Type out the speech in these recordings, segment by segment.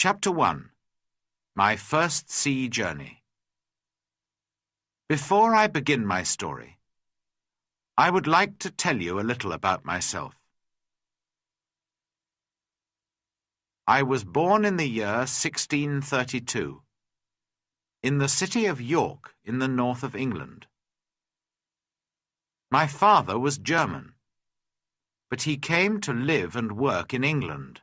Chapter 1. My First Sea Journey. Before I begin my story, I would like to tell you a little about myself. I was born in the year 1632, in the city of York in the north of England. My father was German, but he came to live and work in England.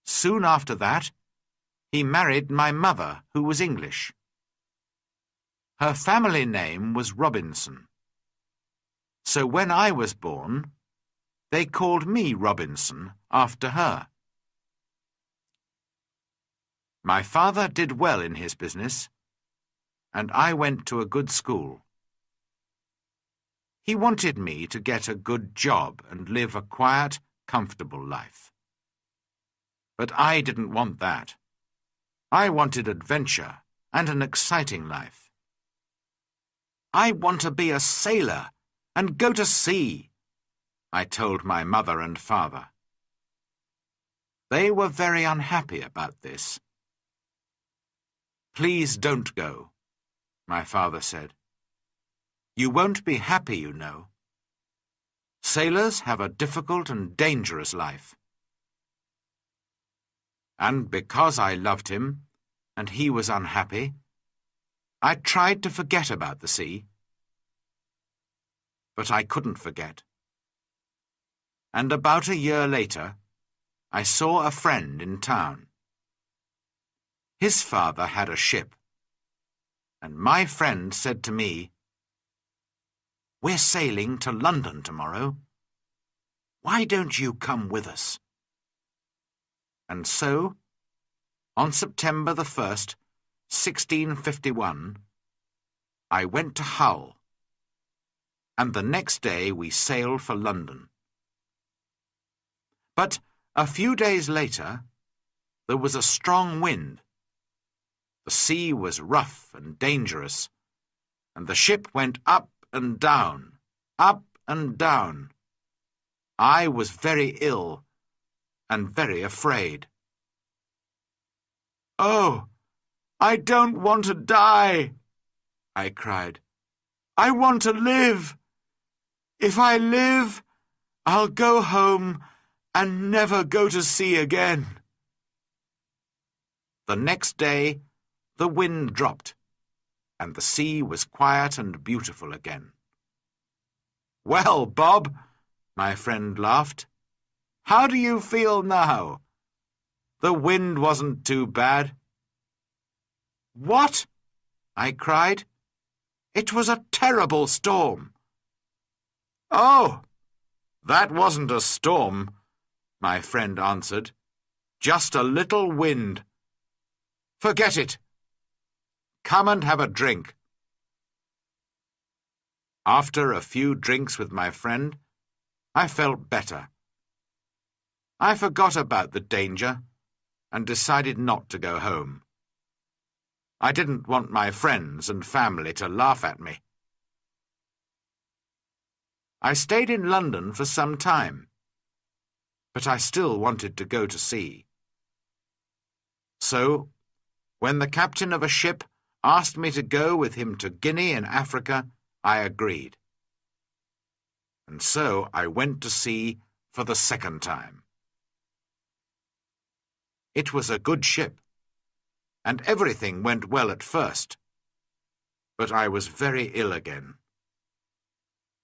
Soon after that, he married my mother, who was English. Her family name was Robinson. So when I was born, they called me Robinson after her. My father did well in his business, and I went to a good school. He wanted me to get a good job and live a quiet, comfortable life. But I didn't want that. I wanted adventure and an exciting life. I want to be a sailor and go to sea, I told my mother and father. They were very unhappy about this. Please don't go, my father said. You won't be happy, you know. Sailors have a difficult and dangerous life. And because I loved him, and he was unhappy, I tried to forget about the sea. But I couldn't forget. And about a year later, I saw a friend in town. His father had a ship, and my friend said to me, "We're sailing to London tomorrow. Why don't you come with us?" And so, on September the 1st, 1651, I went to Hull, and the next day we sailed for London. But a few days later, there was a strong wind. The sea was rough and dangerous, and the ship went up and down, up and down. I was very ill and very afraid. "Oh, I don't want to die," I cried. "I want to live. If I live, I'll go home and never go to sea again." The next day, the wind dropped, and the sea was quiet and beautiful again. "Well, Bob," my friend laughed, "how do you feel now? The wind wasn't too bad." "What?" I cried. "It was a terrible storm." "Oh, that wasn't a storm," my friend answered. "Just a little wind. Forget it. Come and have a drink." After a few drinks with my friend, I felt better. I forgot about the danger and decided not to go home. I didn't want my friends and family to laugh at me. I stayed in London for some time, but I still wanted to go to sea. So, when the captain of a ship asked me to go with him to Guinea in Africa, I agreed. And so I went to sea for the second time. It was a good ship, and everything went well at first, but I was very ill again.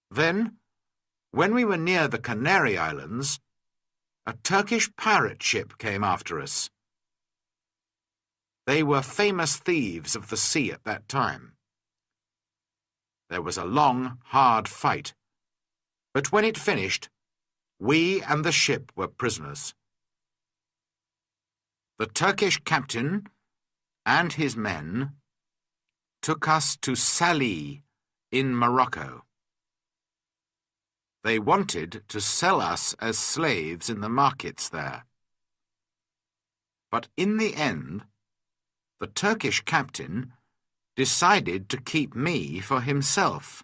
Then, when we were near the Canary Islands, a Turkish pirate ship came after us. They were famous thieves of the sea at that time. There was a long, hard fight, but when it finished, we and the ship were prisoners. The Turkish captain and his men took us to Salé in Morocco. They wanted to sell us as slaves in the markets there. But in the end, the Turkish captain decided to keep me for himself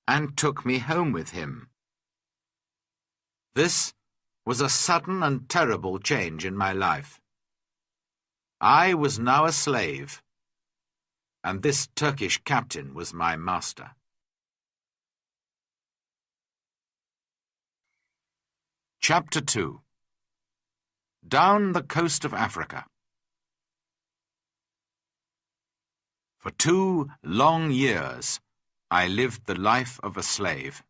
and took me home with him. This was a sudden and terrible change in my life. I was now a slave, and this Turkish captain was my master. Chapter 2. Down the Coast of Africa. For 2 long years, I lived the life of a slave.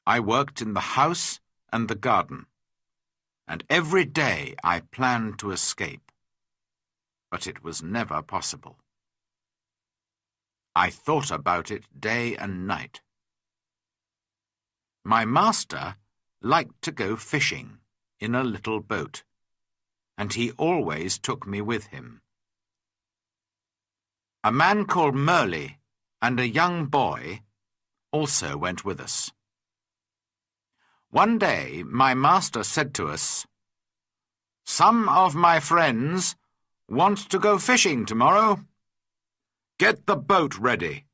I worked in the house and the garden, and every day I planned to escape, but it was never possible. I thought about it day and night. My master liked to go fishing in a little boat, and he always took me with him. A man called Merle and a young boy also went with us. One day my master said to us, "Some of my friends want to go fishing tomorrow. Get the boat ready."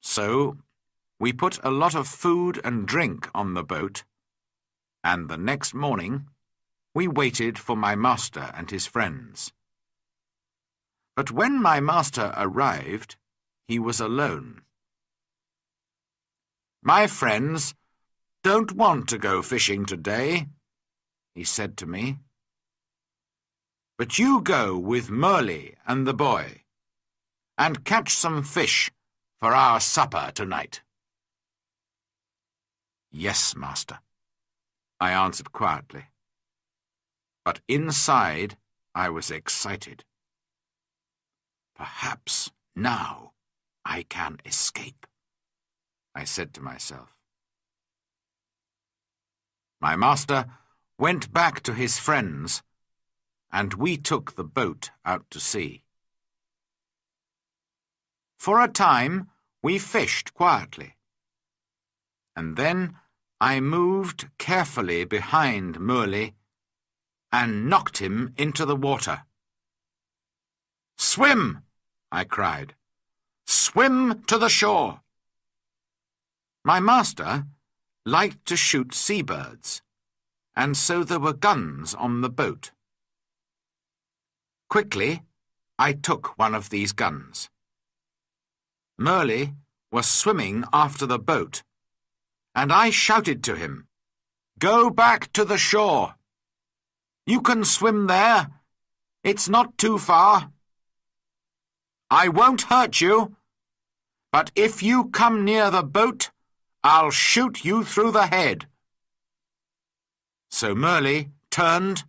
So we put a lot of food and drink on the boat, and the next morning we waited for my master and his friends. But when my master arrived, he was alone. "My friends don't want to go fishing today," he said to me. "But you go with Merle and the boy, and catch some fish for our supper tonight." "Yes, master," I answered quietly. But inside I was excited. "Perhaps now I can escape," I said to myself. My master went back to his friends, and we took the boat out to sea. For a time we fished quietly, and then I moved carefully behind Merle and knocked him into the water. "Swim!" I cried. "Swim to the shore!" My master liked to shoot seabirds, and so there were guns on the boat. Quickly, I took one of these guns. Merle was swimming after the boat, and I shouted to him, "Go back to the shore! You can swim there. It's not too far. I won't hurt you, but if you come near the boat, I'll shoot you through the head." So Merle turned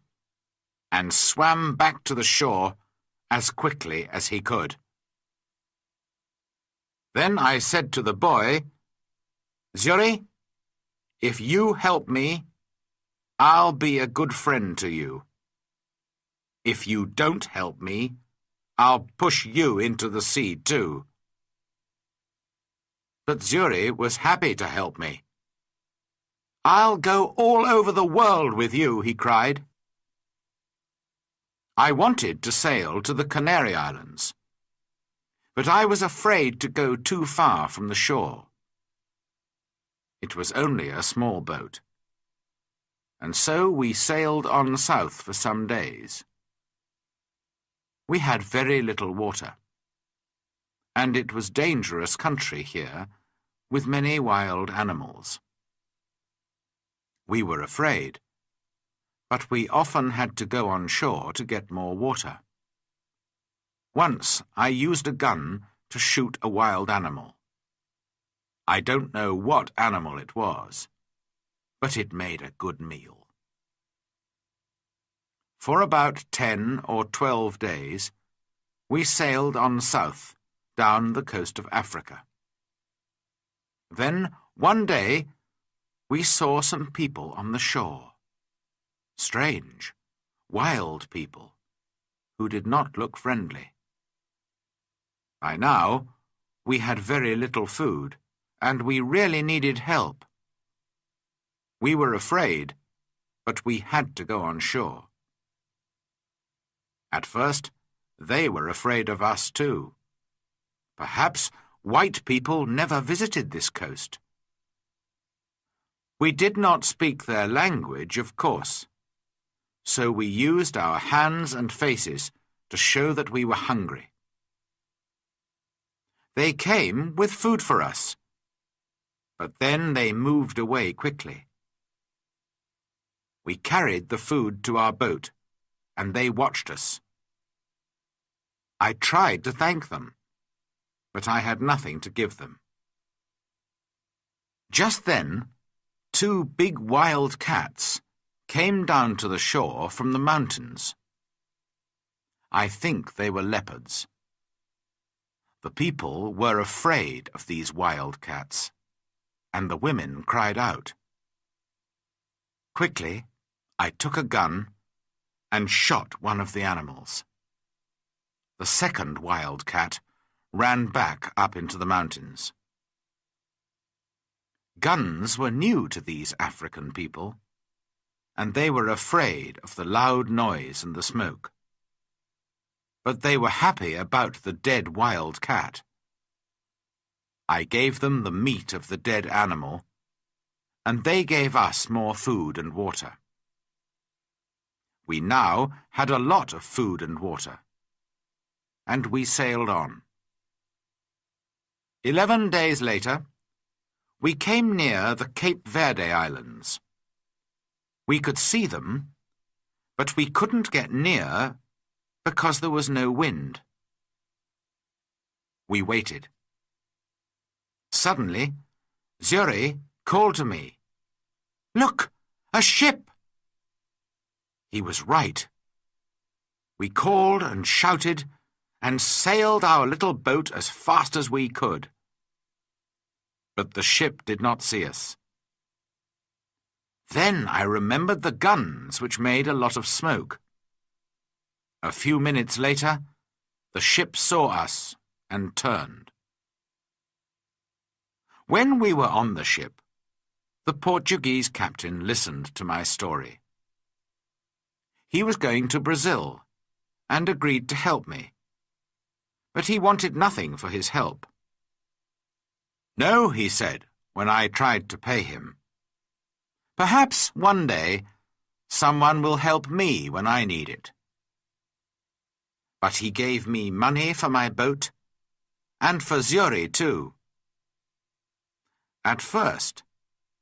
and swam back to the shore as quickly as he could. Then I said to the boy, "Zuri, if you help me, I'll be a good friend to you. If you don't help me, I'll push you into the sea too." But Zuri was happy to help me. "I'll go all over the world with you," he cried. I wanted to sail to the Canary Islands, but I was afraid to go too far from the shore. It was only a small boat, and so we sailed on south for some days. We had very little water, and it was dangerous country here, with many wild animals. We were afraid, but we often had to go on shore to get more water. Once I used a gun to shoot a wild animal. I don't know what animal it was, but it made a good meal. For about 10 or 12 days, we sailed on south, down the coast of Africa. Then, one day, we saw some people on the shore. Strange, wild people, who did not look friendly. By now, we had very little food, and we really needed help. We were afraid, but we had to go on shore. At first, they were afraid of us too. Perhaps white people never visited this coast. We did not speak their language, of course, so we used our hands and faces to show that we were hungry. They came with food for us, but then they moved away quickly. We carried the food to our boat, and they watched us. I tried to thank them, but I had nothing to give them. Just then, 2 big wild cats came down to the shore from the mountains. I think they were leopards. The people were afraid of these wild cats, and the women cried out. Quickly, I took a gun and shot one of the animals. The second wild cat ran back up into the mountains. Guns were new to these African people, and they were afraid of the loud noise and the smoke. But they were happy about the dead wild cat. I gave them the meat of the dead animal, and they gave us more food and water. We now had a lot of food and water, and we sailed on. 11 days later, we came near the Cape Verde Islands. We could see them, but we couldn't get near because there was no wind. We waited. Suddenly, Zuri called to me, "Look, a ship!" He was right. We called and shouted and sailed our little boat as fast as we could. But the ship did not see us. Then I remembered the guns, which made a lot of smoke. A few minutes later, the ship saw us and turned. When we were on the ship, the Portuguese captain listened to my story. He was going to Brazil and agreed to help me, but he wanted nothing for his help. "No," he said, when I tried to pay him. "Perhaps one day someone will help me when I need it." But he gave me money for my boat and for Zuri too. At first,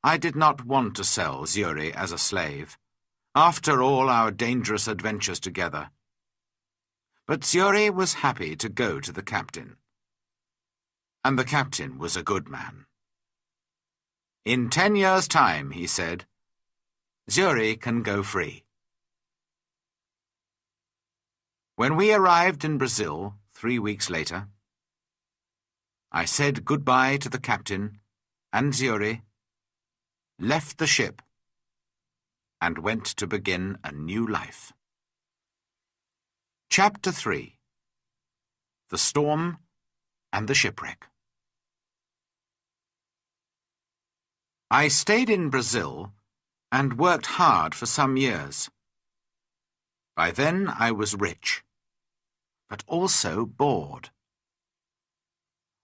I did not want to sell Zuri as a slave, after all our dangerous adventures together. But Zuri was happy to go to the captain. And the captain was a good man. "In 10 years' time," he said, "Zuri can go free." When we arrived in Brazil 3 weeks later, I said goodbye to the captain and Zuri, left the ship, and went to begin a new life. Chapter 3. The Storm and the Shipwreck. I stayed in Brazil and worked hard for some years. By then I was rich, but also bored.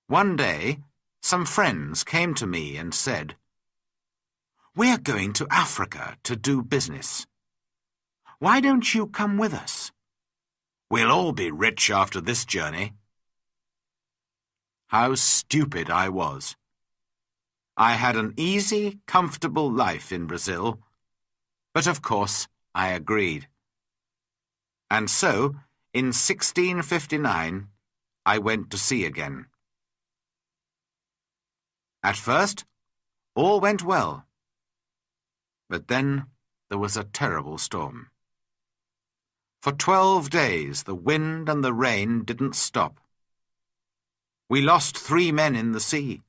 One day, some friends came to me and said, "We're going to Africa to do business. Why don't you come with us? We'll all be rich after this journey." How stupid I was. I had an easy, comfortable life in Brazil, but of course I agreed. And so, in 1659, I went to sea again. At first, all went well. But then there was a terrible storm. For 12 days the wind and the rain didn't stop. We lost 3 men in the sea,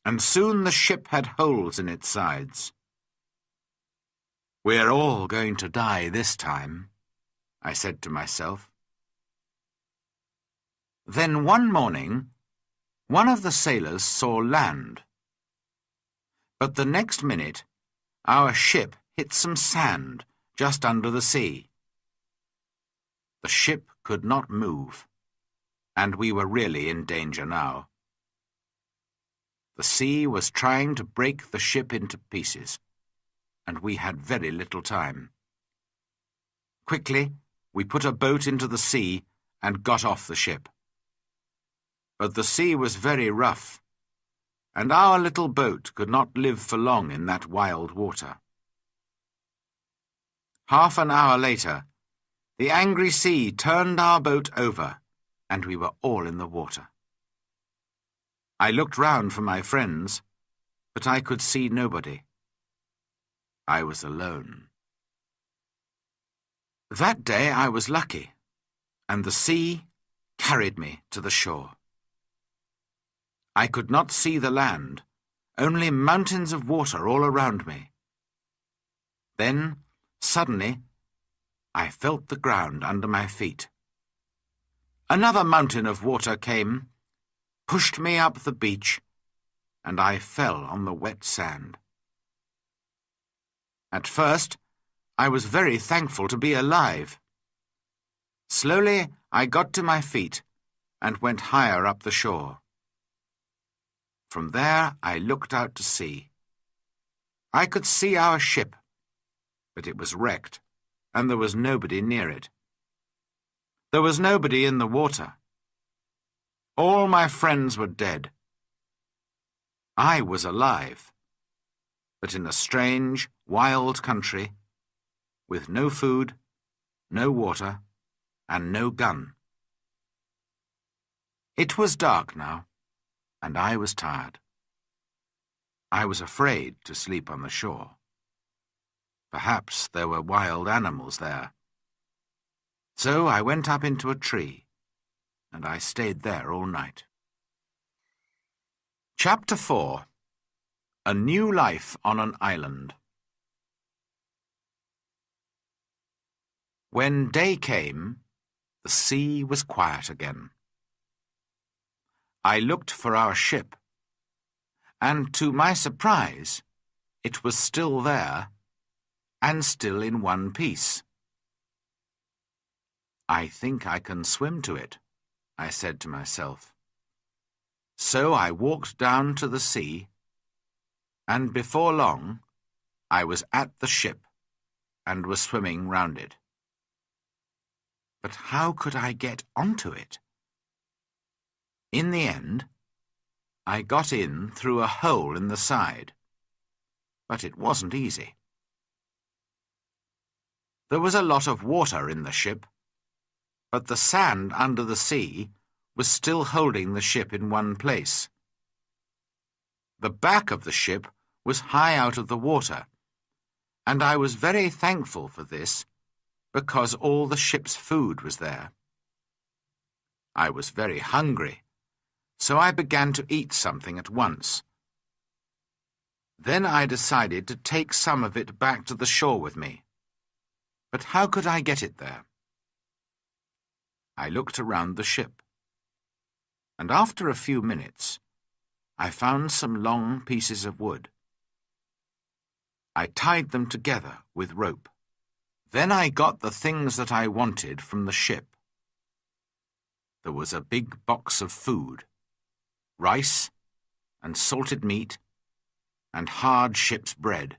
and soon the ship had holes in its sides. "We're all going to die this time," I said to myself. Then one morning, one of the sailors saw land. But the next minute, our ship hit some sand just under the sea. The ship could not move, and we were really in danger now. The sea was trying to break the ship into pieces, and we had very little time. Quickly, we put a boat into the sea and got off the ship. But the sea was very rough, and our little boat could not live for long in that wild water. Half an hour later, the angry sea turned our boat over, and we were all in the water. I looked round for my friends, but I could see nobody. I was alone. That day I was lucky, and the sea carried me to the shore. I could not see the land, only mountains of water all around me. Then, suddenly, I felt the ground under my feet. Another mountain of water came, pushed me up the beach, and I fell on the wet sand. At first, I was very thankful to be alive. Slowly, I got to my feet and went higher up the shore. From there, I looked out to sea. I could see our ship, but it was wrecked, and there was nobody near it. There was nobody in the water. All my friends were dead. I was alive, but in a strange, wild country, with no food, no water, and no gun. It was dark now, and I was tired. I was afraid to sleep on the shore. Perhaps there were wild animals there. So I went up into a tree, and I stayed there all night. Chapter 4. A New Life on an Island. When day came, the sea was quiet again. I looked for our ship, and to my surprise, it was still there, and still in one piece. I think I can swim to it, I said to myself. So I walked down to the sea, and before long I was at the ship and was swimming round it. But how could I get onto it? In the end, I got in through a hole in the side, but it wasn't easy. There was a lot of water in the ship, but the sand under the sea was still holding the ship in one place. The back of the ship was high out of the water, and I was very thankful for this because all the ship's food was there. I was very hungry, so I began to eat something at once. Then I decided to take some of it back to the shore with me. But how could I get it there? I looked around the ship, and after a few minutes, I found some long pieces of wood. I tied them together with rope. Then I got the things that I wanted from the ship. There was a big box of food, rice and salted meat and hard ship's bread.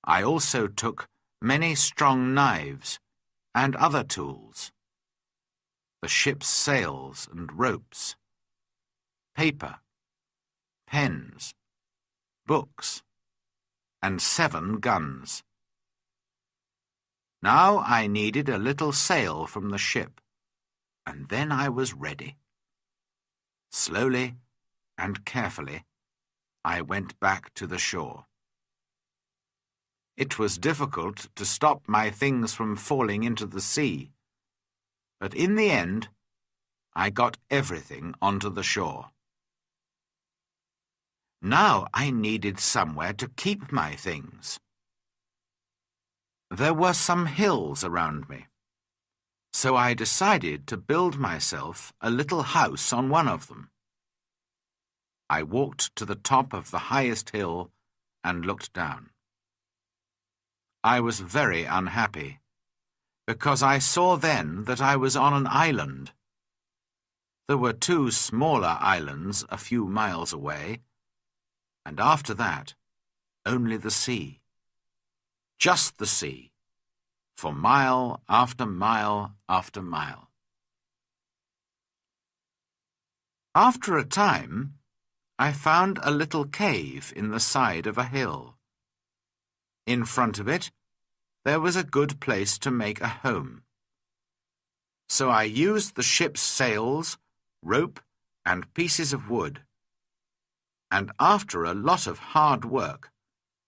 I also took many strong knives and other tools, the ship's sails and ropes, paper, pens, books, and 7 guns. Now I needed a little sail from the ship, and then I was ready. Slowly and carefully, I went back to the shore. It was difficult to stop my things from falling into the sea, but in the end, I got everything onto the shore. Now I needed somewhere to keep my things. There were some hills around me, so I decided to build myself a little house on one of them. I walked to the top of the highest hill and looked down. I was very unhappy, because I saw then that I was on an island. There were 2 smaller islands a few miles away, and after that, only the sea. Just the sea, for mile after mile after mile. After a time, I found a little cave in the side of a hill. In front of it, there was a good place to make a home. So I used the ship's sails, rope, and pieces of wood. And after a lot of hard work,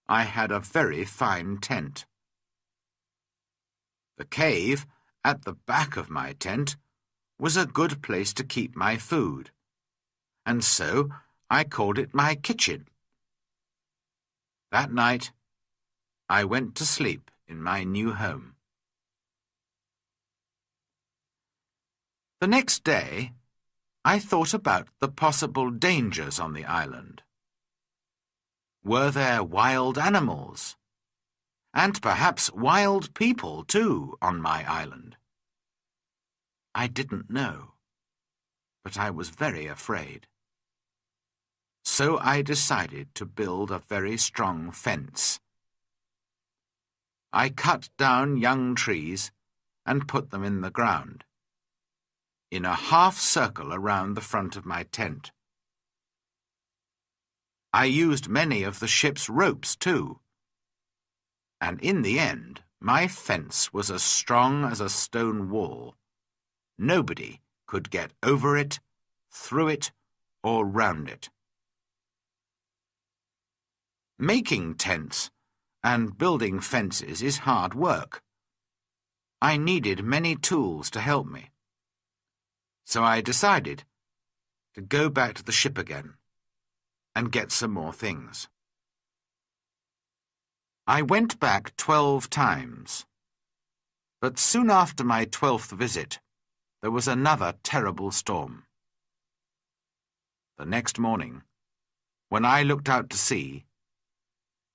I had a very fine tent. The cave at the back of my tent was a good place to keep my food, and so I called it my kitchen. That night, I went to sleep in my new home. The next day, I thought about the possible dangers on the island. Were there wild animals? And perhaps wild people, too, on my island? I didn't know, but I was very afraid. So I decided to build a very strong fence. I cut down young trees and put them in the ground, in a half circle around the front of my tent. I used many of the ship's ropes too, and in the end my fence was as strong as a stone wall. Nobody could get over it, through it, or round it. Making tents and building fences is hard work. I needed many tools to help me. So I decided to go back to the ship again and get some more things. I went back 12 times, but soon after my 12th visit, there was another terrible storm. The next morning, when I looked out to sea,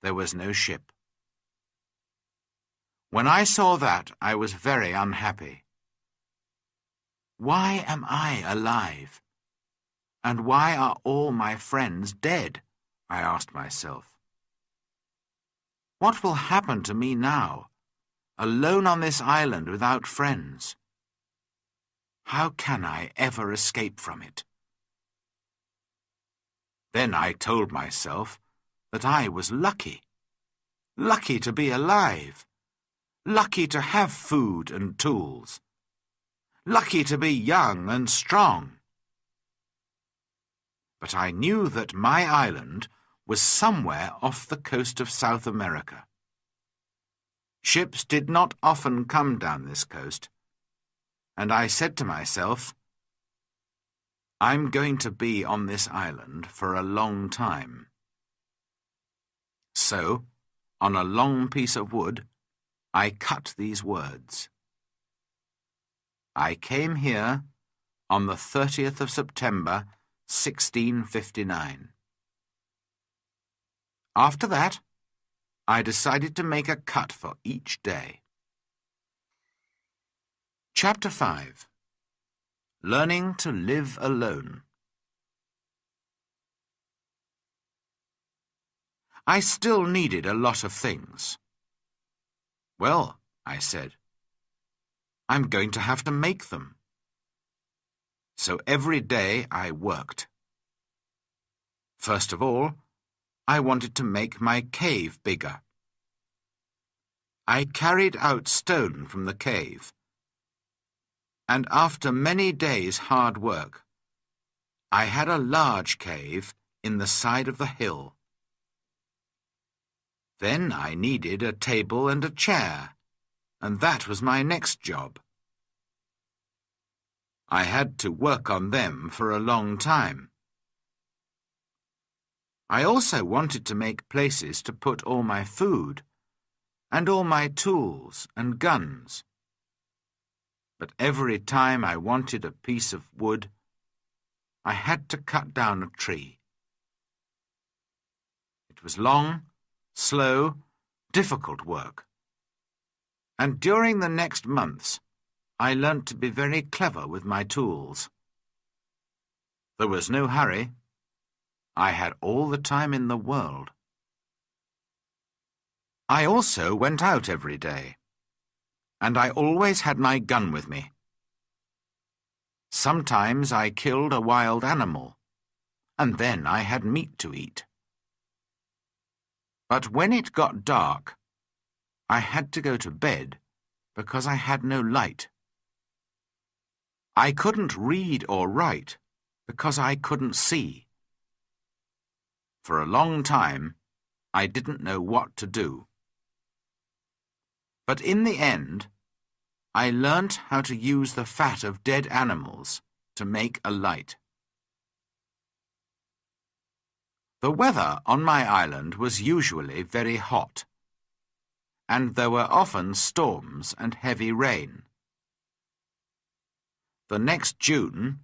there was no ship. When I saw that, I was very unhappy. Why am I alive? And why are all my friends dead? I asked myself. What will happen to me now, alone on this island without friends? How can I ever escape from it? Then I told myself that I was lucky. Lucky to be alive. Lucky to have food and tools. Lucky to be young and strong. But I knew that my island was somewhere off the coast of South America. Ships did not often come down this coast, and I said to myself, I'm going to be on this island for a long time. So, on a long piece of wood, I cut these words. I came here on the 30th of September, 1659. After that, I decided to make a cut for each day. Chapter 5. Learning to live alone. I still needed a lot of things. Well, I said, I'm going to have to make them. So every day I worked. First of all, I wanted to make my cave bigger. I carried out stone from the cave, and after many days' hard work, I had a large cave in the side of the hill. Then I needed a table and a chair, and that was my next job. I had to work on them for a long time. I also wanted to make places to put all my food and all my tools and guns. But every time I wanted a piece of wood, I had to cut down a tree. It was long, slow, difficult work. And during the next months, I learnt to be very clever with my tools. There was no hurry. I had all the time in the world. I also went out every day, and I always had my gun with me. Sometimes I killed a wild animal, and then I had meat to eat. But when it got dark, I had to go to bed because I had no light. I couldn't read or write because I couldn't see. For a long time, I didn't know what to do. But in the end, I learnt how to use the fat of dead animals to make a light. The weather on my island was usually very hot, and there were often storms and heavy rain. The next June,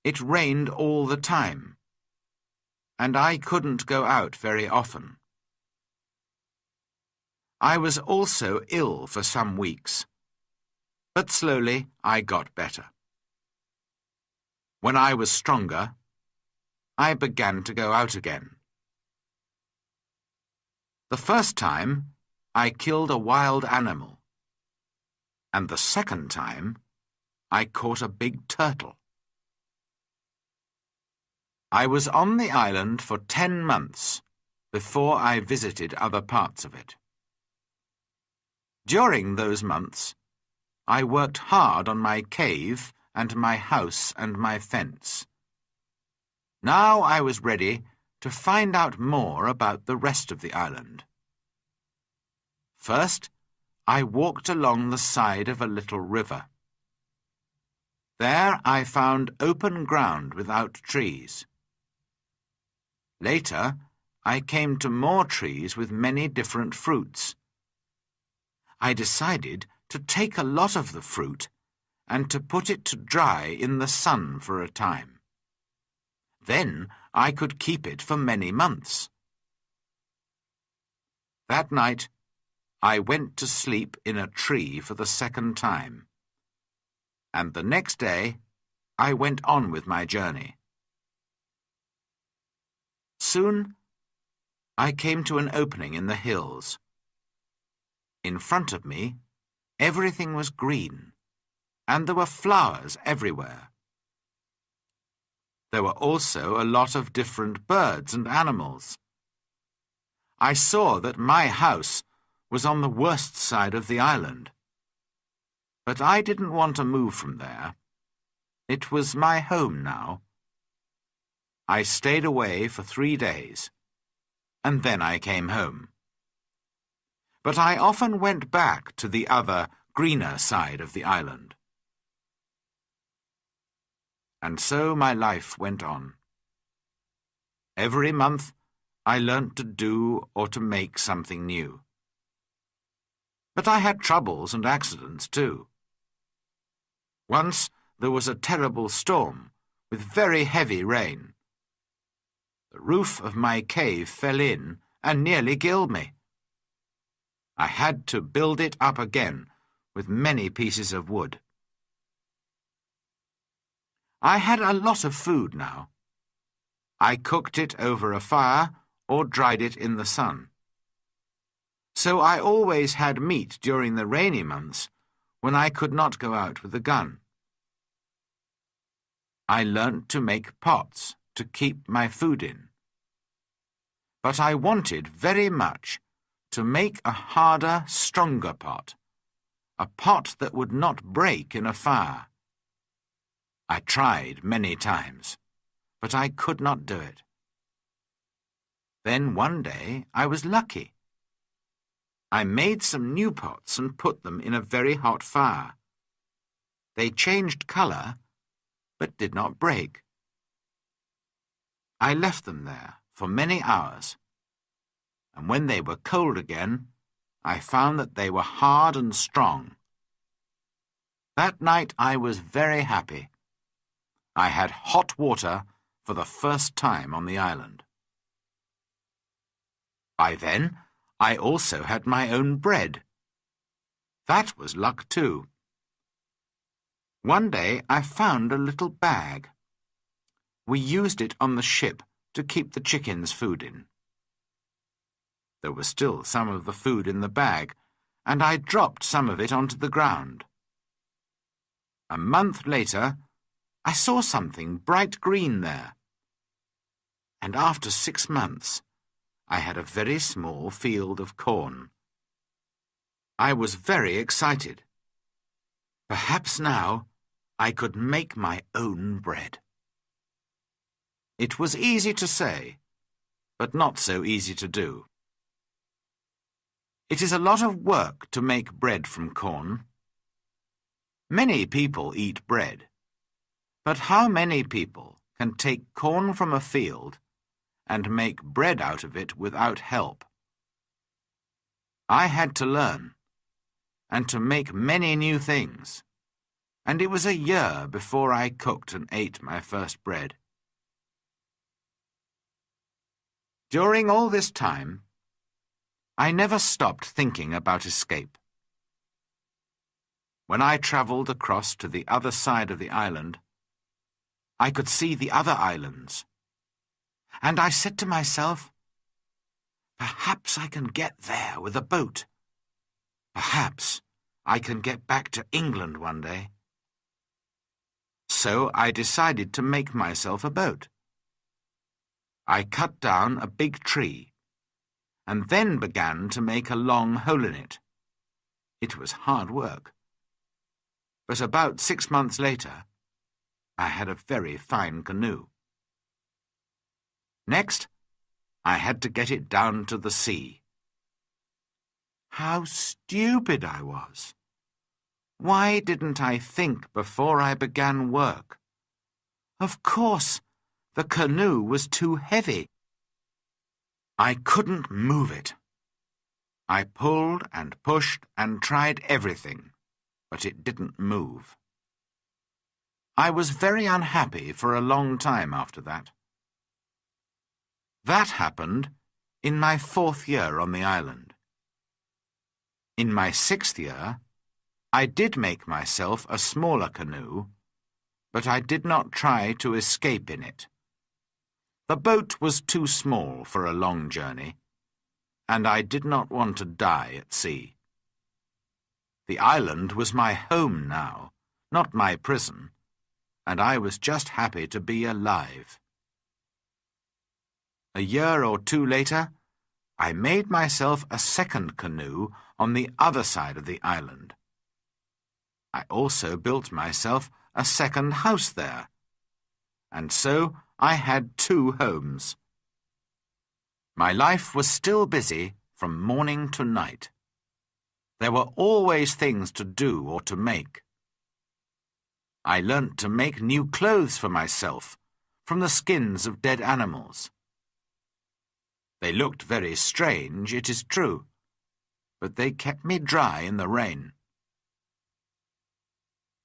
it rained all the time, and I couldn't go out very often. I was also ill for some weeks, but slowly I got better. When I was stronger, I began to go out again. The first time, I killed a wild animal, and the second time, I caught a big turtle. I was on the island for 10 months before I visited other parts of it. During those months, I worked hard on my cave and my house and my fence. Now I was ready to find out more about the rest of the island. First, I walked along the side of a little river. There I found open ground without trees. Later, I came to more trees with many different fruits. I decided to take a lot of the fruit and to put it to dry in the sun for a time. Then I could keep it for many months. That night, I went to sleep in a tree for the second time, and the next day I went on with my journey. Soon, I came to an opening in the hills. In front of me, everything was green, and there were flowers everywhere. There were also a lot of different birds and animals. I saw that my house was on the worst side of the island, but I didn't want to move from there. It was my home now. I stayed away for 3 days, and then I came home. But I often went back to the other, greener side of the island. And so my life went on. Every month I learnt to do or to make something new. But I had troubles and accidents too. Once there was a terrible storm with very heavy rain. The roof of my cave fell in and nearly killed me. I had to build it up again with many pieces of wood. I had a lot of food now. I cooked it over a fire or dried it in the sun. So I always had meat during the rainy months when I could not go out with a gun. I learnt to make pots to keep my food in. But I wanted very much to make a harder, stronger pot, a pot that would not break in a fire. I tried many times, but I could not do it. Then one day I was lucky. I made some new pots and put them in a very hot fire. They changed colour, but did not break. I left them there for many hours, and when they were cold again, I found that they were hard and strong. That night I was very happy. I had hot water for the first time on the island. By then, I also had my own bread. That was luck too. One day I found a little bag. We used it on the ship to keep the chickens food in. There was still some of the food in the bag, and I dropped some of it onto the ground. A month later, I saw something bright green there. And after 6 months, I had a very small field of corn. I was very excited. Perhaps now I could make my own bread. It was easy to say, but not so easy to do. It is a lot of work to make bread from corn. Many people eat bread, but how many people can take corn from a field and make bread out of it without help? I had to learn, and to make many new things, and it was a year before I cooked and ate my first bread. During all this time, I never stopped thinking about escape. When I travelled across to the other side of the island, I could see the other islands, and I said to myself, perhaps I can get there with a boat. Perhaps I can get back to England one day. So I decided to make myself a boat. I cut down a big tree, and then began to make a long hole in it. It was hard work. But about 6 months later, I had a very fine canoe. Next, I had to get it down to the sea. How stupid I was! Why didn't I think before I began work? Of course, the canoe was too heavy. I couldn't move it. I pulled and pushed and tried everything, but it didn't move. I was very unhappy for a long time after that. That happened in my 4th year on the island. In my 6th year, I did make myself a smaller canoe, but I did not try to escape in it. The boat was too small for a long journey, and I did not want to die at sea. The island was my home now, not my prison, and I was just happy to be alive. A year or 2 later, I made myself a second canoe on the other side of the island. I also built myself a second house there, and so I had 2 homes. My life was still busy from morning to night. There were always things to do or to make. I learnt to make new clothes for myself from the skins of dead animals. They looked very strange, it is true, but they kept me dry in the rain.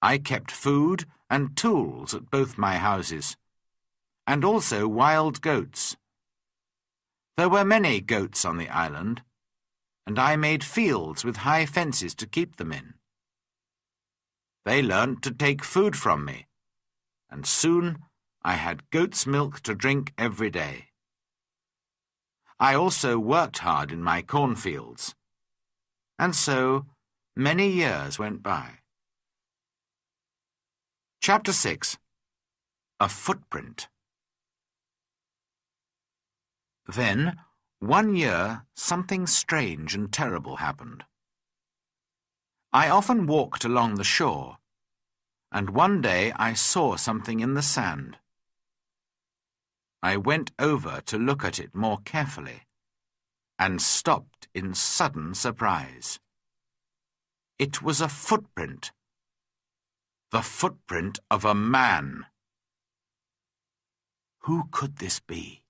I kept food and tools at both my houses, and also wild goats. There were many goats on the island, and I made fields with high fences to keep them in. They learnt to take food from me, and soon I had goat's milk to drink every day. I also worked hard in my cornfields, and so many years went by. Chapter 6. A Footprint. Then, one year, something strange and terrible happened. I often walked along the shore, and one day I saw something in the sand. I went over to look at it more carefully, and stopped in sudden surprise. It was a footprint. The footprint of a man. Who could this be?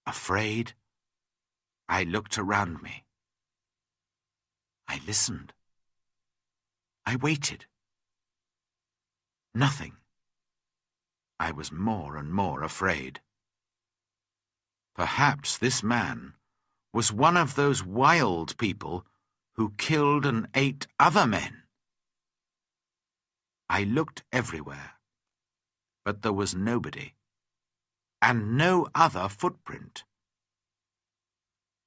Afraid, I looked around me. I listened. I waited. Nothing. I was more and more afraid. Perhaps this man was one of those wild people who killed and ate other men. I looked everywhere. but there was nobody, and no other footprint.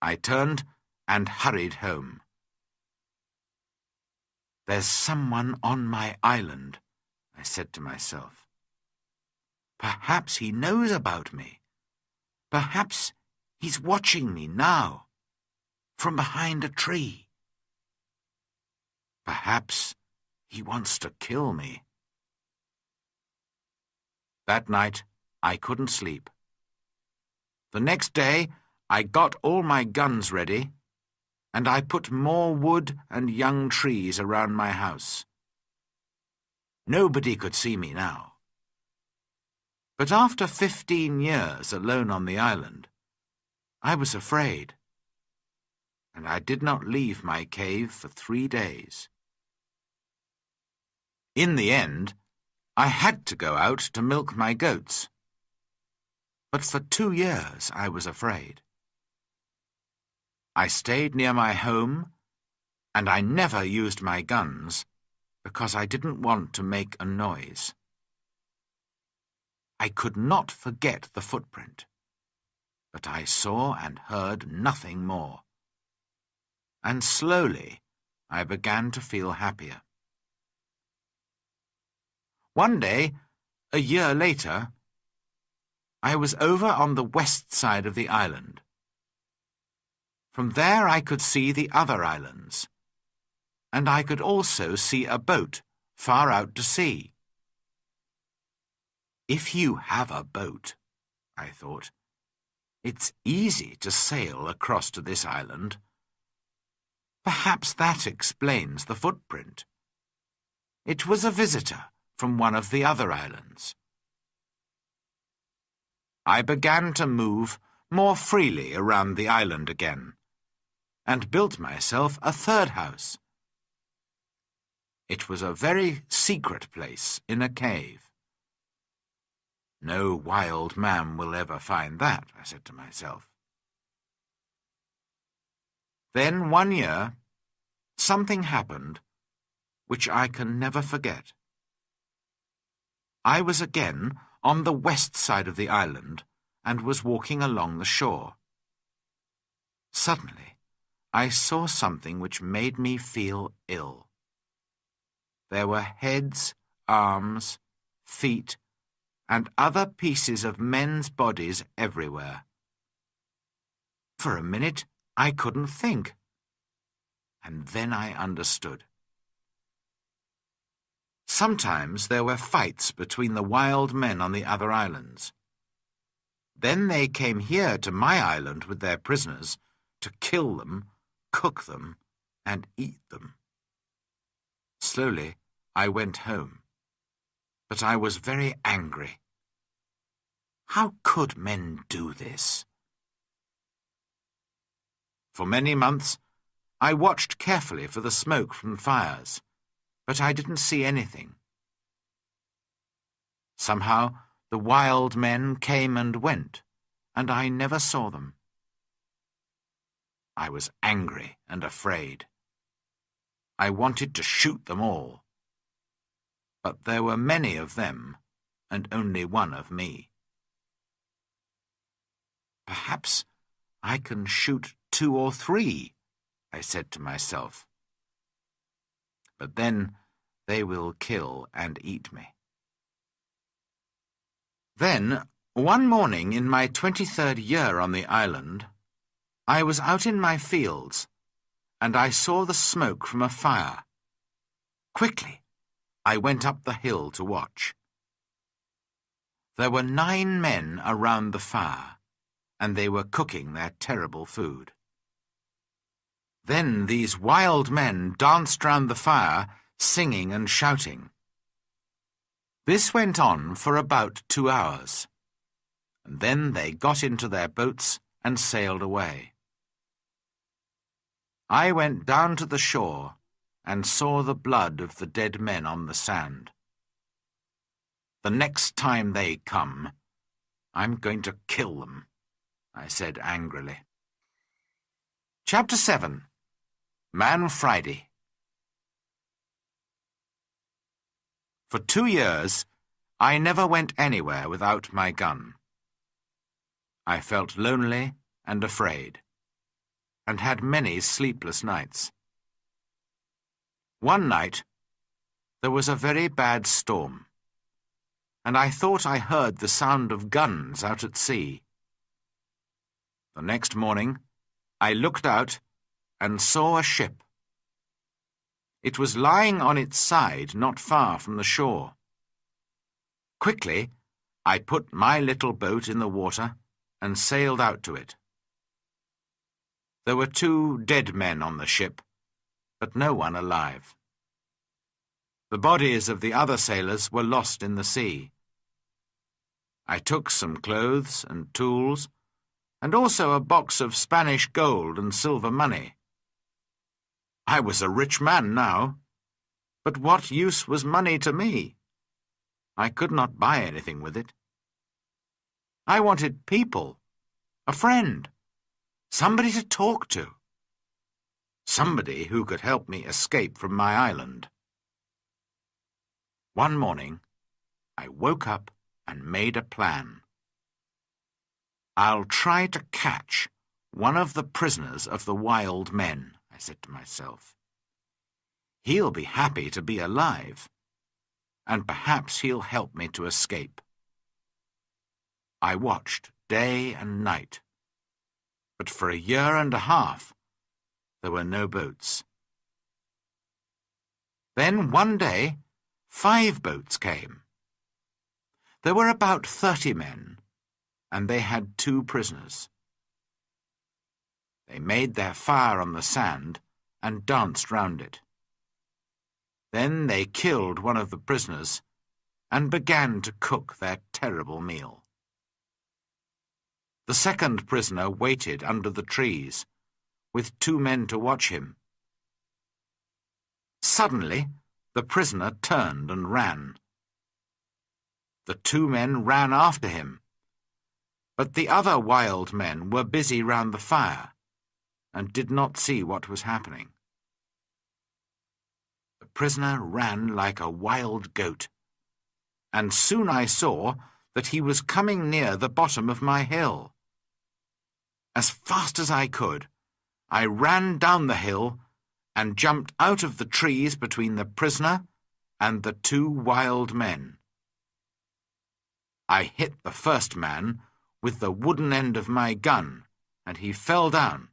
I turned and hurried home. "There's someone on my island," I said to myself. "Perhaps he knows about me. Perhaps he's watching me now, from behind a tree. Perhaps he wants to kill me." That night, I couldn't sleep. The next day, I got all my guns ready, and I put more wood and young trees around my house. Nobody could see me now. But after 15 years alone on the island, I was afraid, and I did not leave my cave for 3 days. In the end, I had to go out to milk my goats. But for 2 years I was afraid. I stayed near my home, and I never used my guns because I didn't want to make a noise. I could not forget the footprint, but I saw and heard nothing more. And slowly I began to feel happier. One day, a year later, I was over on the west side of the island. From there I could see the other islands, and I could also see a boat far out to sea. If you have a boat, I thought, it's easy to sail across to this island. Perhaps that explains the footprint. It was a visitor from one of the other islands. I began to move more freely around the island again, and built myself a third house. It was a very secret place in a cave. No wild man will ever find that, I said to myself. Then one year, something happened which I can never forget. I was again on the west side of the island and was walking along the shore. Suddenly, I saw something which made me feel ill. There were heads, arms, feet, and other pieces of men's bodies everywhere. For a minute, I couldn't think, and then I understood. Sometimes there were fights between the wild men on the other islands. Then they came here to my island with their prisoners to kill them, cook them, and eat them. Slowly, I went home, but I was very angry. How could men do this? For many months, I watched carefully for the smoke from fires, but I didn't see anything. Somehow, the wild men came and went, and I never saw them. I was angry and afraid. I wanted to shoot them all. But there were many of them, and only one of me. Perhaps I can shoot 2 or 3, I said to myself. But then they will kill and eat me. Then, one morning in my 23rd year on the island, I was out in my fields, and I saw the smoke from a fire. Quickly, I went up the hill to watch. There were 9 men around the fire, and they were cooking their terrible food. Then these wild men danced round the fire, singing and shouting. This went on for about 2 hours, and then they got into their boats and sailed away. I went down to the shore and saw the blood of the dead men on the sand. The next time they come, I'm going to kill them, I said angrily. Chapter 7. Man Friday. For 2 years, I never went anywhere without my gun. I felt lonely and afraid, and had many sleepless nights. One night, there was a very bad storm, and I thought I heard the sound of guns out at sea. The next morning, I looked out and saw a ship. It was lying on its side not far from the shore. Quickly, I put my little boat in the water and sailed out to it. There were 2 dead men on the ship, but no one alive. The bodies of the other sailors were lost in the sea. I took some clothes and tools, and also a box of Spanish gold and silver money. I was a rich man now, but what use was money to me? I could not buy anything with it. I wanted people, a friend, somebody to talk to, somebody who could help me escape from my island. One morning, I woke up and made a plan. I'll try to catch one of the prisoners of the wild men, I said to myself. He'll be happy to be alive, and perhaps he'll help me to escape. I watched day and night, but for a year and a half there were no boats. Then one day 5 boats came. There were about 30 men, and they had 2 prisoners. They made their fire on the sand and danced round it. Then they killed one of the prisoners and began to cook their terrible meal. The second prisoner waited under the trees, with 2 men to watch him. Suddenly, the prisoner turned and ran. The 2 men ran after him, but the other wild men were busy round the fire and did not see what was happening. The prisoner ran like a wild goat, and soon I saw that he was coming near the bottom of my hill. As fast as I could, I ran down the hill and jumped out of the trees between the prisoner and the 2 wild men. I hit the first man with the wooden end of my gun, and he fell down,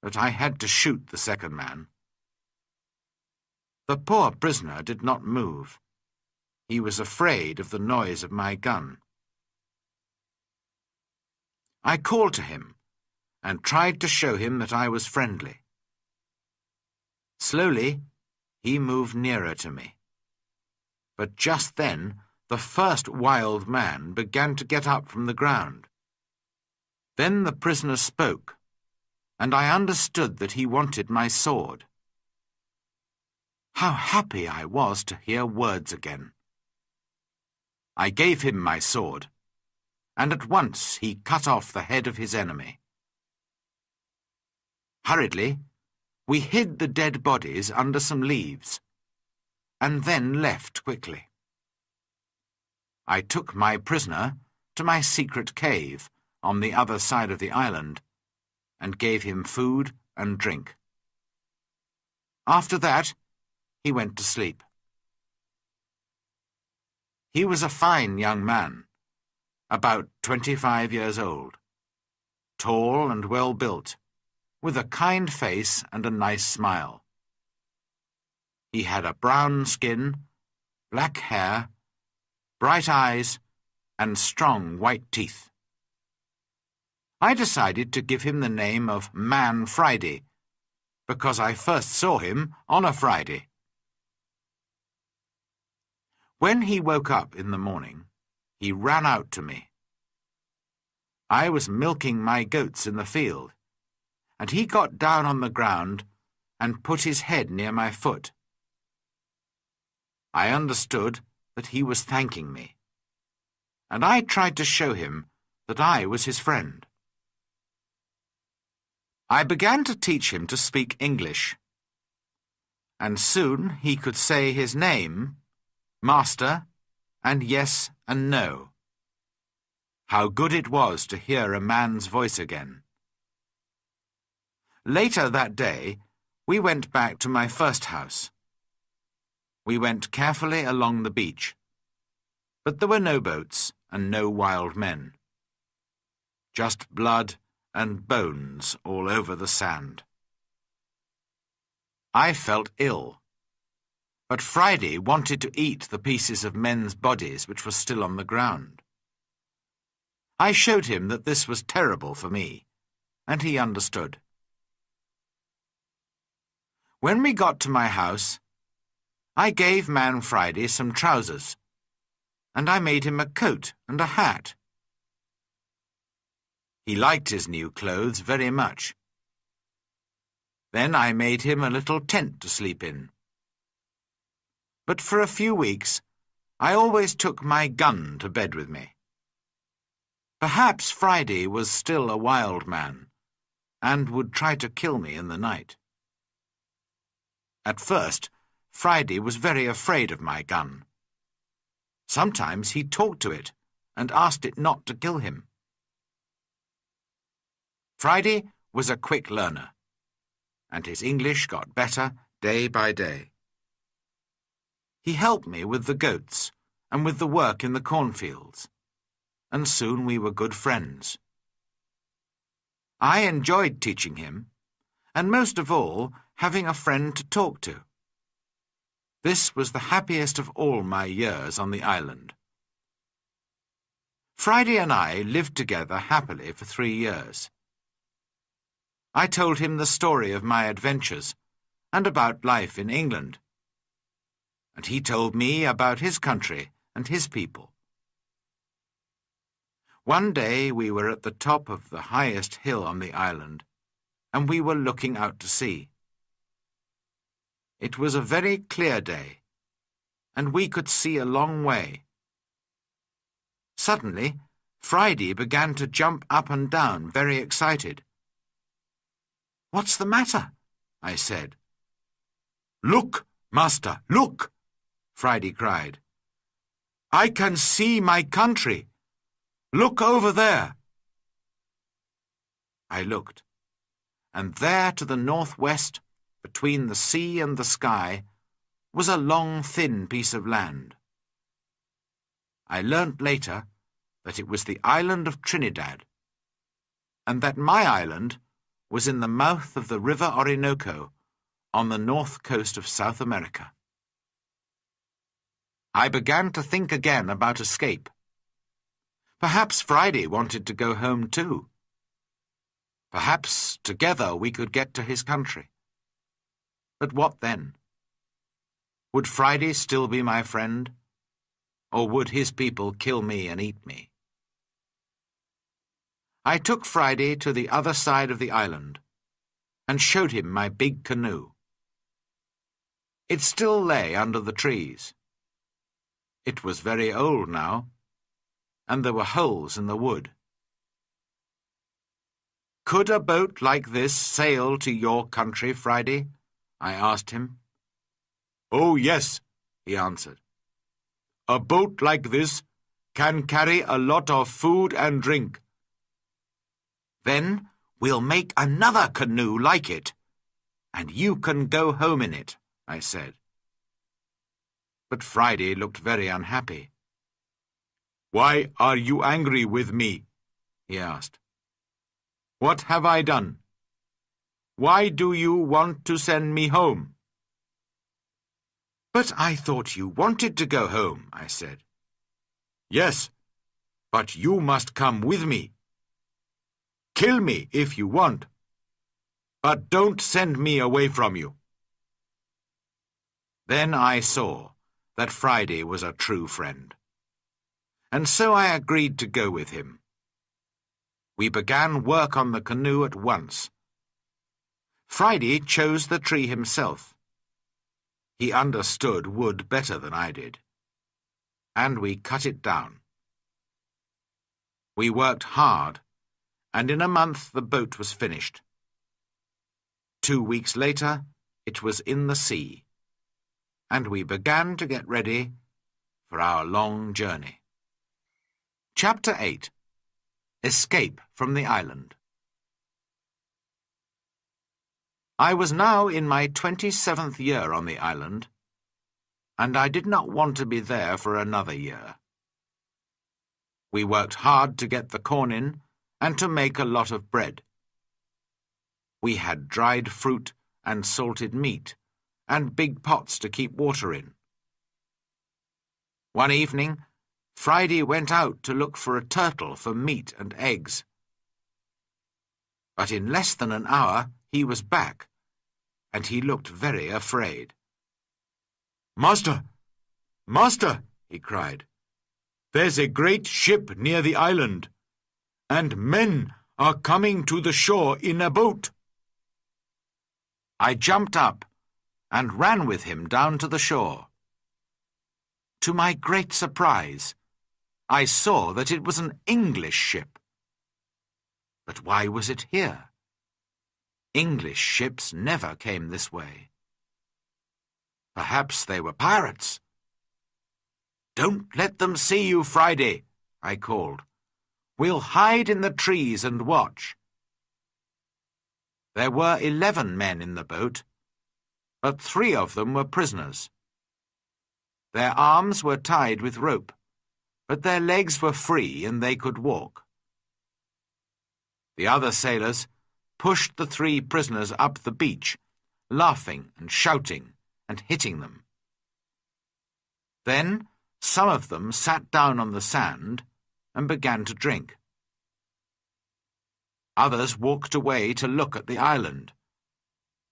but I had to shoot the second man. The poor prisoner did not move. He was afraid of the noise of my gun. I called to him and tried to show him that I was friendly. Slowly, he moved nearer to me. But just then, the first wild man began to get up from the ground. Then the prisoner spoke, and I understood that he wanted my sword. How happy I was to hear words again. I gave him my sword, and at once he cut off the head of his enemy. Hurriedly, we hid the dead bodies under some leaves, and then left quickly. I took my prisoner to my secret cave on the other side of the island, and gave him food and drink. After that, he went to sleep. He was a fine young man, about 25 years old, tall and well-built, with a kind face and a nice smile. He had a brown skin, black hair, bright eyes, and strong white teeth. I decided to give him the name of Man Friday, because I first saw him on a Friday. When he woke up in the morning, he ran out to me. I was milking my goats in the field, and he got down on the ground and put his head near my foot. I understood that he was thanking me, and I tried to show him that I was his friend. I began to teach him to speak English, and soon he could say his name, Master, and yes and no. How good it was to hear a man's voice again. Later that day, we went back to my first house. We went carefully along the beach, but there were no boats and no wild men. Just blood and bones all over the sand. I felt ill, but Friday wanted to eat the pieces of men's bodies which were still on the ground. I showed him that this was terrible for me, and he understood. When we got to my house, I gave Man Friday some trousers, and I made him a coat and a hat. He liked his new clothes very much. Then I made him a little tent to sleep in. But for a few weeks, I always took my gun to bed with me. Perhaps Friday was still a wild man, and would try to kill me in the night. At first, Friday was very afraid of my gun. Sometimes he talked to it and asked it not to kill him. Friday was a quick learner, and his English got better day by day. He helped me with the goats and with the work in the cornfields, and soon we were good friends. I enjoyed teaching him, and most of all, having a friend to talk to. This was the happiest of all my years on the island. Friday and I lived together happily for 3 years. I told him the story of my adventures and about life in England, and he told me about his country and his people. One day we were at the top of the highest hill on the island, and we were looking out to sea. It was a very clear day, and we could see a long way. Suddenly, Friday began to jump up and down, very excited. "What's the matter?" I said. "Look, Master, look!" Friday cried. "I can see my country. Look over there." I looked, and there to the northwest, between the sea and the sky, was a long, thin piece of land. I learnt later that it was the island of Trinidad, and that my island was in the mouth of the river Orinoco on the north coast of South America. I began to think again about escape. Perhaps Friday wanted to go home too. Perhaps together we could get to his country. But what then? Would Friday still be my friend, or would his people kill me and eat me? I took Friday to the other side of the island and showed him my big canoe. It still lay under the trees. It was very old now, and there were holes in the wood. "Could a boat like this sail to your country, Friday?" I asked him. "Oh, yes," he answered. "A boat like this can carry a lot of food and drink." "Then we'll make another canoe like it, and you can go home in it," I said. But Friday looked very unhappy. "Why are you angry with me?" he asked. "What have I done? Why do you want to send me home?" "But I thought you wanted to go home," I said. "Yes, but you must come with me. Kill me if you want, but don't send me away from you." Then I saw that Friday was a true friend, and so I agreed to go with him. We began work on the canoe at once. Friday chose the tree himself. He understood wood better than I did, and we cut it down. We worked hard, and in a month the boat was finished. 2 weeks later, it was in the sea, and we began to get ready for our long journey. Chapter 8. Escape from the Island. I was now in my 27th year on the island, and I did not want to be there for another year. We worked hard to get the corn in and to make a lot of bread. We had dried fruit and salted meat, and big pots to keep water in. One evening, Friday went out to look for a turtle for meat and eggs. But in less than an hour he was back, and he looked very afraid. "Master! Master!" he cried. "There's a great ship near the island, and men are coming to the shore in a boat." I jumped up and ran with him down to the shore. To my great surprise, I saw that it was an English ship. But why was it here? English ships never came this way. Perhaps they were pirates. "Don't let them see you, Friday," I called. "We'll hide in the trees and watch." There were 11 men in the boat, but 3 of them were prisoners. Their arms were tied with rope, but their legs were free and they could walk. The other sailors pushed the 3 prisoners up the beach, laughing and shouting and hitting them. Then some of them sat down on the sand and began to drink. Others walked away to look at the island,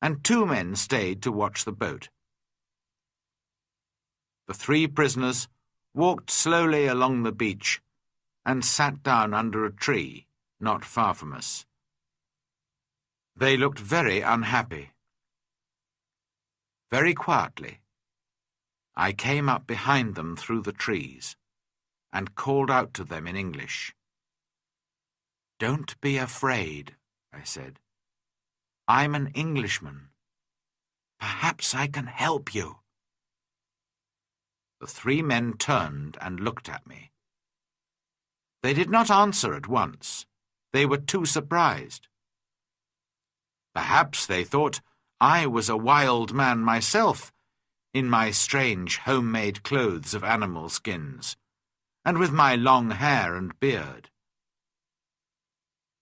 and 2 men stayed to watch the boat. The 3 prisoners walked slowly along the beach and sat down under a tree not far from us. They looked very unhappy. Very quietly, I came up behind them through the trees and called out to them in English. "Don't be afraid," I said. "I'm an Englishman. Perhaps I can help you." The 3 men turned and looked at me. They did not answer at once. They were too surprised. Perhaps they thought I was a wild man myself, in my strange homemade clothes of animal skins, and with my long hair and beard.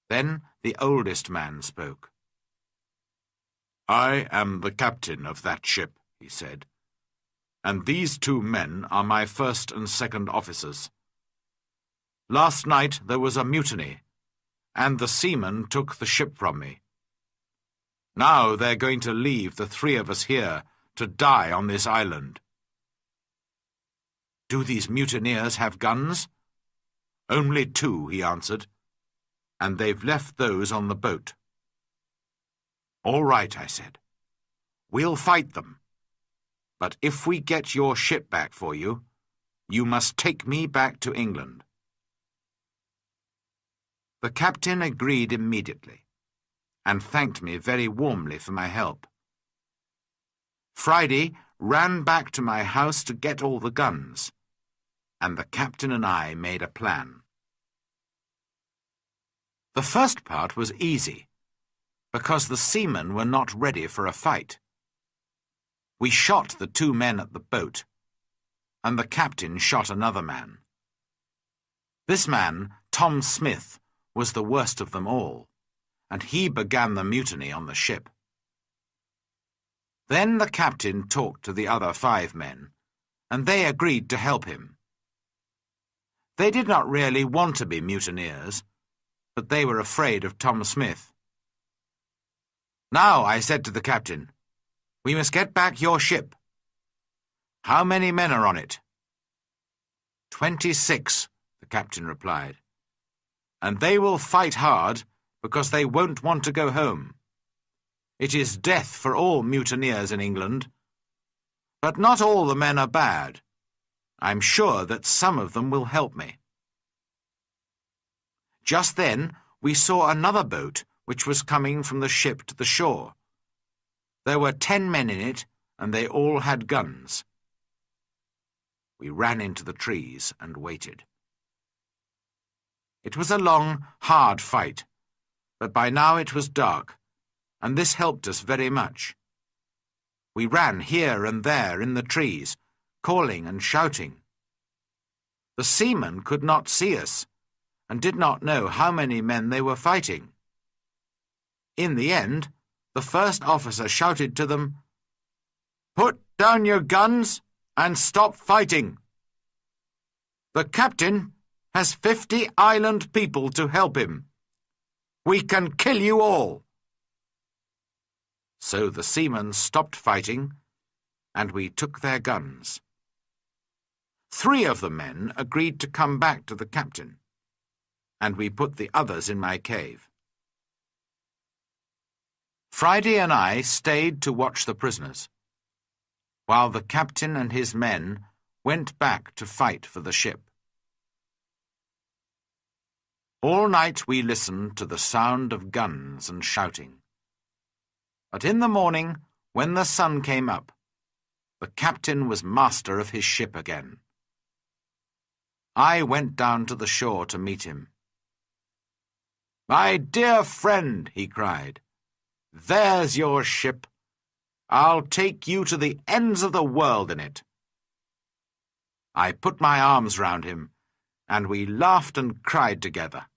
Then the oldest man spoke. "I am the captain of that ship," he said, "and these 2 men are my first and second officers. Last night there was a mutiny, and the seamen took the ship from me. Now they're going to leave the 3 of us here to die on this island." "Do these mutineers have guns?" "Only 2, he answered, "and they've left those on the boat." "All right," I said. "We'll fight them. But if we get your ship back for you, you must take me back to England." The captain agreed immediately, and thanked me very warmly for my help. Friday ran back to my house to get all the guns, and the captain and I made a plan. The first part was easy, because the seamen were not ready for a fight. We shot the 2 men at the boat, and the captain shot another man. This man, Tom Smith, was the worst of them all, and he began the mutiny on the ship. Then the captain talked to the other 5 men, and they agreed to help him. They did not really want to be mutineers, but they were afraid of Tom Smith. "Now," I said to the captain, "we must get back your ship. How many men are on it?" 26, the captain replied. "And they will fight hard because they won't want to go home. It is death for all mutineers in England. But not all the men are bad. I'm sure that some of them will help me." Just then we saw another boat which was coming from the ship to the shore. There were 10 men in it, and they all had guns. We ran into the trees and waited. It was a long, hard fight, but by now it was dark, and this helped us very much. We ran here and there in the trees, calling and shouting. The seamen could not see us, and did not know how many men they were fighting. In the end, the first officer shouted to them, "Put down your guns and stop fighting. The captain has 50 island people to help him. We can kill you all." So the seamen stopped fighting, and we took their guns. 3 of the men agreed to come back to the captain, and we put the others in my cave. Friday and I stayed to watch the prisoners, while the captain and his men went back to fight for the ship. All night we listened to the sound of guns and shouting. But in the morning, when the sun came up, the captain was master of his ship again. I went down to the shore to meet him. "My dear friend," he cried, "there's your ship. I'll take you to the ends of the world in it." I put my arms round him, and we laughed and cried together.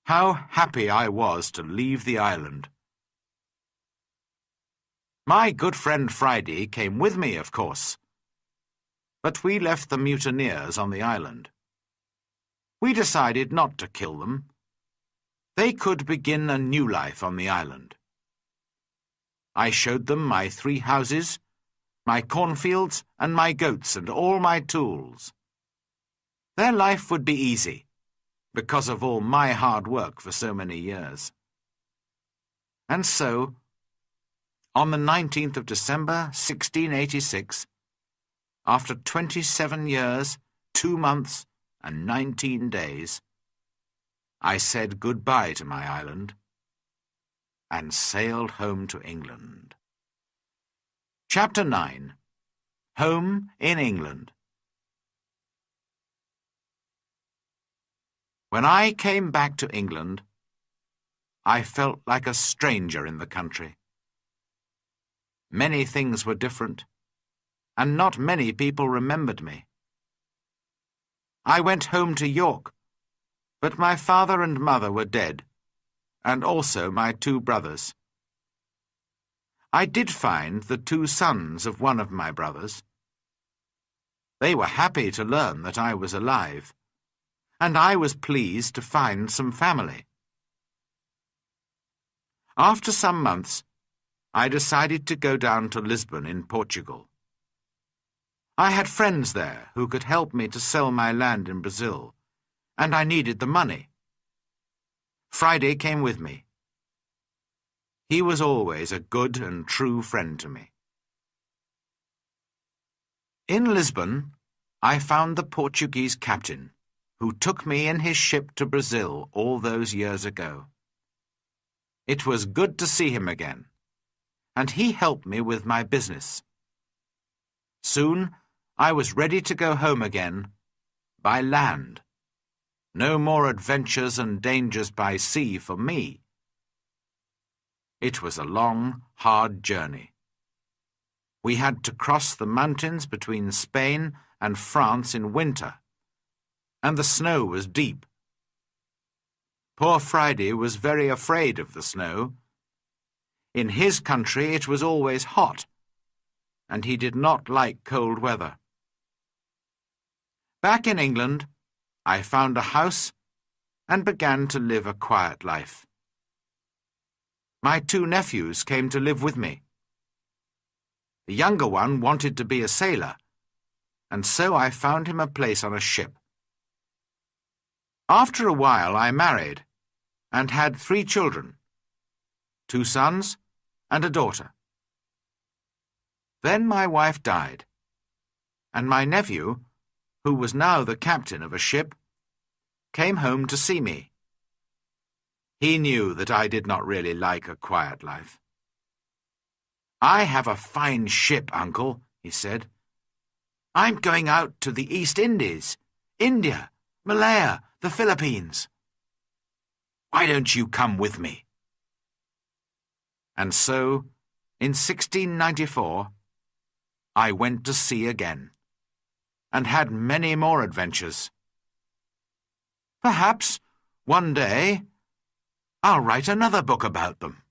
How happy I was to leave the island. My good friend Friday came with me, of course, but we left the mutineers on the island. We decided not to kill them. They could begin a new life on the island. I showed them my 3 houses, my cornfields, and my goats, and all my tools. Their life would be easy, because of all my hard work for so many years. And so, on the 19th of December, 1686, after 27 years, 2 months, and 19 days, I said goodbye to my island and sailed home to England. Chapter 9. Home in England. When I came back to England, I felt like a stranger in the country. Many things were different, and not many people remembered me. I went home to York, but my father and mother were dead, and also my 2 brothers. I did find the 2 sons of one of my brothers. They were happy to learn that I was alive, and I was pleased to find some family. After some months, I decided to go down to Lisbon in Portugal. I had friends there who could help me to sell my land in Brazil, and I needed the money. Friday came with me. He was always a good and true friend to me. In Lisbon, I found the Portuguese captain, who took me in his ship to Brazil all those years ago. It was good to see him again, and he helped me with my business. Soon, I was ready to go home again, by land. No more adventures and dangers by sea for me. It was a long, hard journey. We had to cross the mountains between Spain and France in winter, and the snow was deep. Poor Friday was very afraid of the snow. In his country it was always hot, and he did not like cold weather. Back in England, I found a house and began to live a quiet life. My 2 nephews came to live with me. The younger one wanted to be a sailor, and so I found him a place on a ship. After a while I married and had 3 children, 2 sons and a daughter. Then my wife died, and my nephew, who was now the captain of a ship, came home to see me. He knew that I did not really like a quiet life. "I have a fine ship, Uncle," he said, I'm going out to the East Indies, India, Malaya, the Philippines. Why don't you come with me?" And so, in 1694, I went to sea again, and had many more adventures. Perhaps, one day, I'll write another book about them.